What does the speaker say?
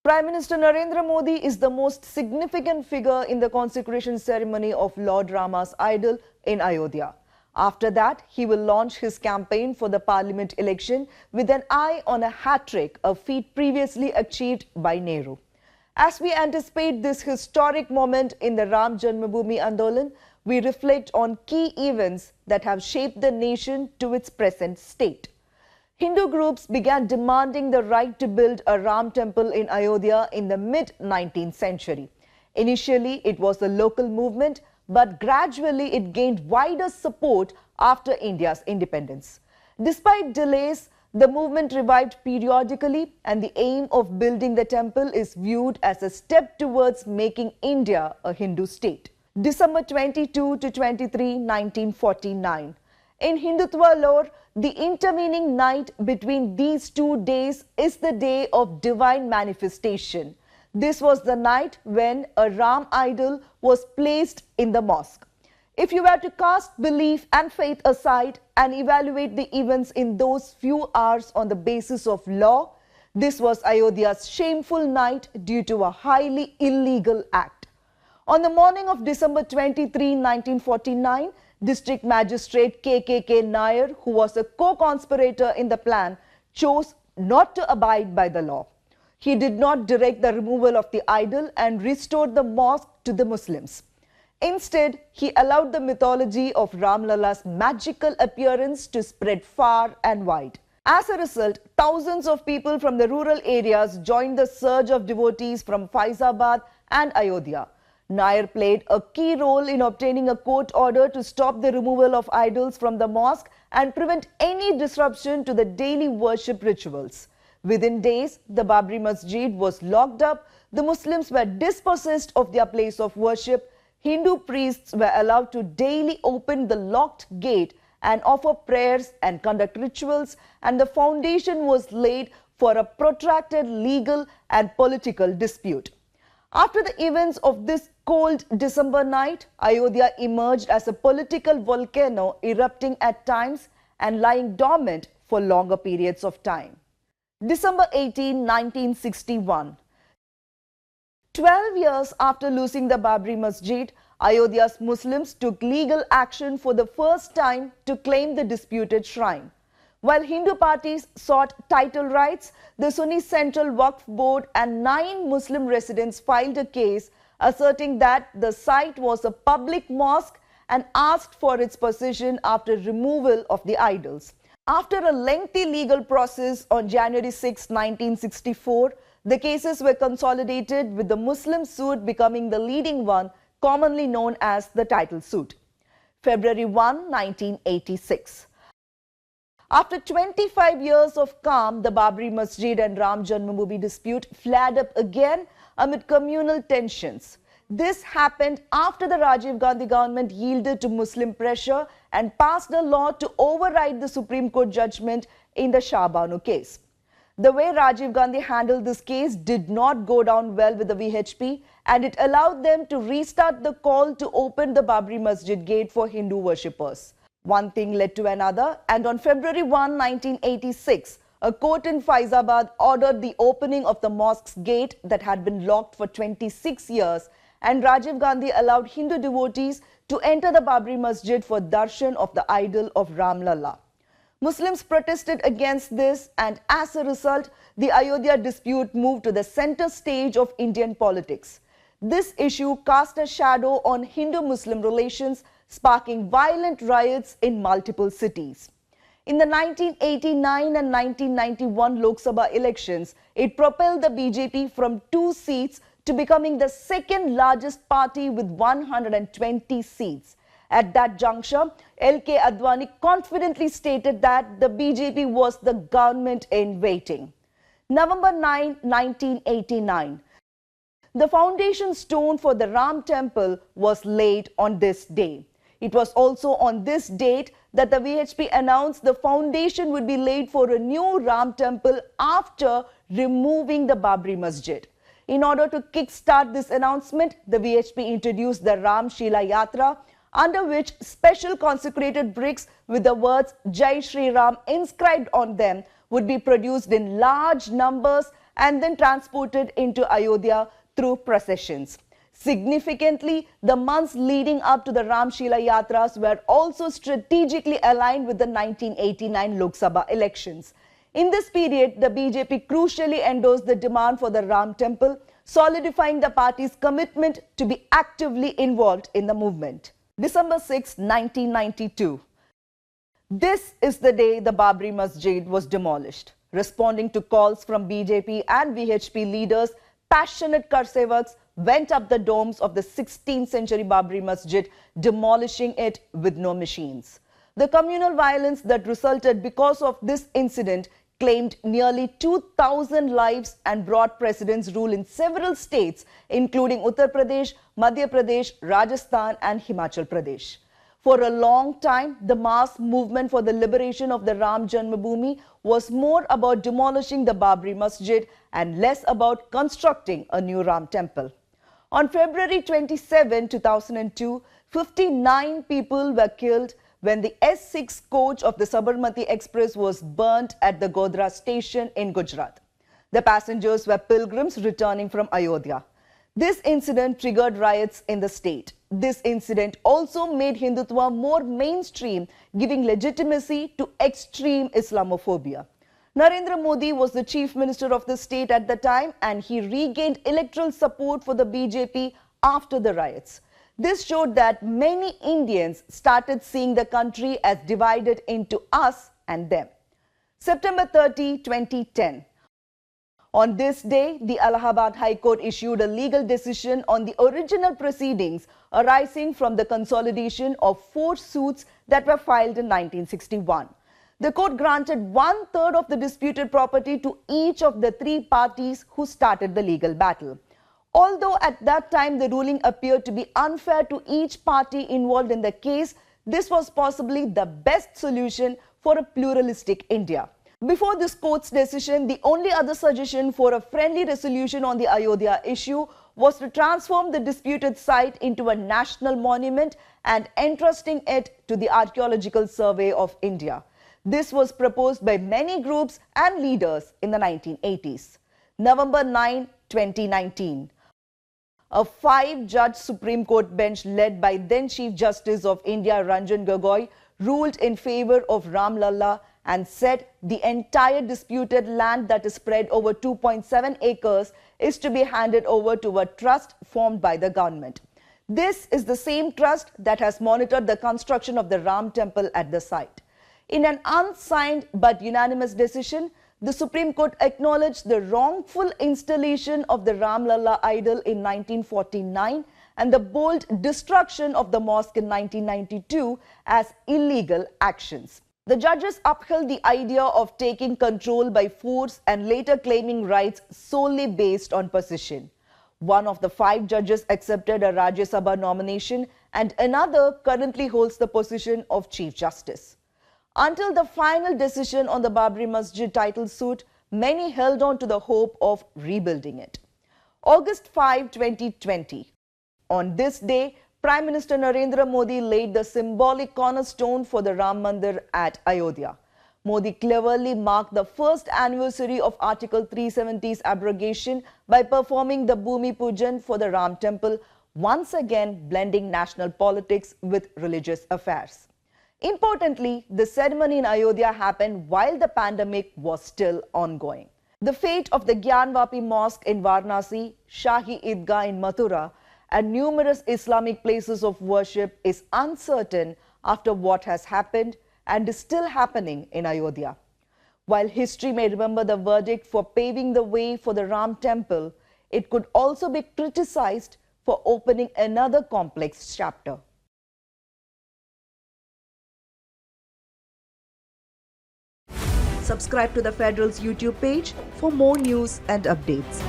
Prime Minister Narendra Modi is the most significant figure in the consecration ceremony of Lord Rama's idol in Ayodhya. After that, he will launch his campaign for the parliament election with an eye on a hat-trick, a feat previously achieved by Nehru. As we anticipate this historic moment in the Ram Janmabhoomi Andolan, we reflect on key events that have shaped the nation to its present state. Hindu groups began demanding the right to build a Ram temple in Ayodhya in the mid-19th century. Initially, it was a local movement, but gradually it gained wider support after India's independence. Despite delays, the movement revived periodically, and the aim of building the temple is viewed as a step towards making India a Hindu state. December 22 to 23, 1949. In Hindutva lore, the intervening night between these 2 days is the day of divine manifestation. This was the night when a Ram idol was placed in the mosque. If you were to cast belief and faith aside and evaluate the events in those few hours on the basis of law, this was Ayodhya's shameful night due to a highly illegal act. On the morning of December 23, 1949, District Magistrate K.K.K. Nair, who was a co-conspirator in the plan, chose not to abide by the law. He did not direct the removal of the idol and restored the mosque to the Muslims. Instead, he allowed the mythology of Ram Lalla's magical appearance to spread far and wide. As a result, thousands of people from the rural areas joined the surge of devotees from Faizabad and Ayodhya. Nair played a key role in obtaining a court order to stop the removal of idols from the mosque and prevent any disruption to the daily worship rituals. Within days, the Babri Masjid was locked up, the Muslims were dispossessed of their place of worship, Hindu priests were allowed to daily open the locked gate and offer prayers and conduct rituals, and the foundation was laid for a protracted legal and political dispute. After the events of this cold December night, Ayodhya emerged as a political volcano erupting at times and lying dormant for longer periods of time. December 18, 1961. 12 years after losing the Babri Masjid, Ayodhya's Muslims took legal action for the first time to claim the disputed shrine. While Hindu parties sought title rights, the Sunni Central Waqf Board and 9 Muslim residents filed a case asserting that the site was a public mosque and asked for its possession after removal of the idols. After a lengthy legal process on January 6, 1964, the cases were consolidated, with the Muslim suit becoming the leading one, commonly known as the title suit. February 1, 1986. After 25 years of calm, the Babri Masjid and Ram Janmabhoomi dispute flared up again amid communal tensions. This happened after the Rajiv Gandhi government yielded to Muslim pressure and passed a law to override the Supreme Court judgment in the Shah Banu case. The way Rajiv Gandhi handled this case did not go down well with the VHP, and it allowed them to restart the call to open the Babri Masjid gate for Hindu worshippers. One thing led to another, and on February 1, 1986, a court in Faizabad ordered the opening of the mosque's gate that had been locked for 26 years, and Rajiv Gandhi allowed Hindu devotees to enter the Babri Masjid for darshan of the idol of Ram Lalla. Muslims protested against this, and as a result, the Ayodhya dispute moved to the center stage of Indian politics. This issue cast a shadow on Hindu-Muslim relations, sparking violent riots in multiple cities. In the 1989 and 1991 Lok Sabha elections, it propelled the BJP from 2 seats to becoming the second largest party with 120 seats. At that juncture, L.K. Advani confidently stated that the BJP was the government in waiting. November 9, 1989. The foundation stone for the Ram Temple was laid on this day. It was also on this date that the VHP announced the foundation would be laid for a new Ram Temple after removing the Babri Masjid. In order to kickstart this announcement, the VHP introduced the Ram Shila Yatra, under which special consecrated bricks with the words Jai Shri Ram inscribed on them would be produced in large numbers and then transported into Ayodhya through processions. Significantly, the months leading up to the Ramshila Yatras were also strategically aligned with the 1989 Lok Sabha elections. In this period, the BJP crucially endorsed the demand for the Ram Temple, solidifying the party's commitment to be actively involved in the movement. December 6, 1992. This is the day the Babri Masjid was demolished. Responding to calls from BJP and VHP leaders, passionate Karsevaks went up the domes of the 16th century Babri Masjid, demolishing it with no machines. The communal violence that resulted because of this incident claimed nearly 2,000 lives and brought precedents rule in several states, including Uttar Pradesh, Madhya Pradesh, Rajasthan and Himachal Pradesh. For a long time, the mass movement for the liberation of the Ram Janmabhoomi was more about demolishing the Babri Masjid and less about constructing a new Ram Temple. On February 27, 2002, 59 people were killed when the S6 coach of the Sabarmati Express was burnt at the Godhra station in Gujarat. The passengers were pilgrims returning from Ayodhya. This incident triggered riots in the state. This incident also made Hindutva more mainstream, giving legitimacy to extreme Islamophobia. Narendra Modi was the chief minister of the state at the time, and he regained electoral support for the BJP after the riots. This showed that many Indians started seeing the country as divided into us and them. September 30, 2010. On this day, the Allahabad High Court issued a legal decision on the original proceedings arising from the consolidation of 4 suits that were filed in 1961. The court granted 1/3 of the disputed property to each of the 3 parties who started the legal battle. Although at that time the ruling appeared to be unfair to each party involved in the case, this was possibly the best solution for a pluralistic India. Before this court's decision, the only other suggestion for a friendly resolution on the Ayodhya issue was to transform the disputed site into a national monument and entrusting it to the Archaeological Survey of India. This was proposed by many groups and leaders in the 1980s. November 9, 2019. A 5-judge Supreme Court bench led by then Chief Justice of India Ranjan Gogoi ruled in favor of Ram Lalla and said the entire disputed land that is spread over 2.7 acres is to be handed over to a trust formed by the government. This is the same trust that has monitored the construction of the Ram Temple at the site. In an unsigned but unanimous decision, the Supreme Court acknowledged the wrongful installation of the Ram Lalla idol in 1949 and the bold destruction of the mosque in 1992 as illegal actions. The judges upheld the idea of taking control by force and later claiming rights solely based on possession. One of the 5 judges accepted a Rajya Sabha nomination and another currently holds the position of Chief Justice. Until the final decision on the Babri Masjid title suit, many held on to the hope of rebuilding it. August 5, 2020. On this day, Prime Minister Narendra Modi laid the symbolic cornerstone for the Ram Mandir at Ayodhya. Modi cleverly marked the first anniversary of Article 370's abrogation by performing the Bhumi Pujan for the Ram Temple, once again blending national politics with religious affairs. Importantly, the ceremony in Ayodhya happened while the pandemic was still ongoing. The fate of the Gyanvapi Mosque in Varanasi, Shahi Idgah in Mathura, and numerous Islamic places of worship is uncertain after what has happened and is still happening in Ayodhya. While history may remember the verdict for paving the way for the Ram Temple, it could also be criticized for opening another complex chapter. Subscribe to the Federal's YouTube page for more news and updates.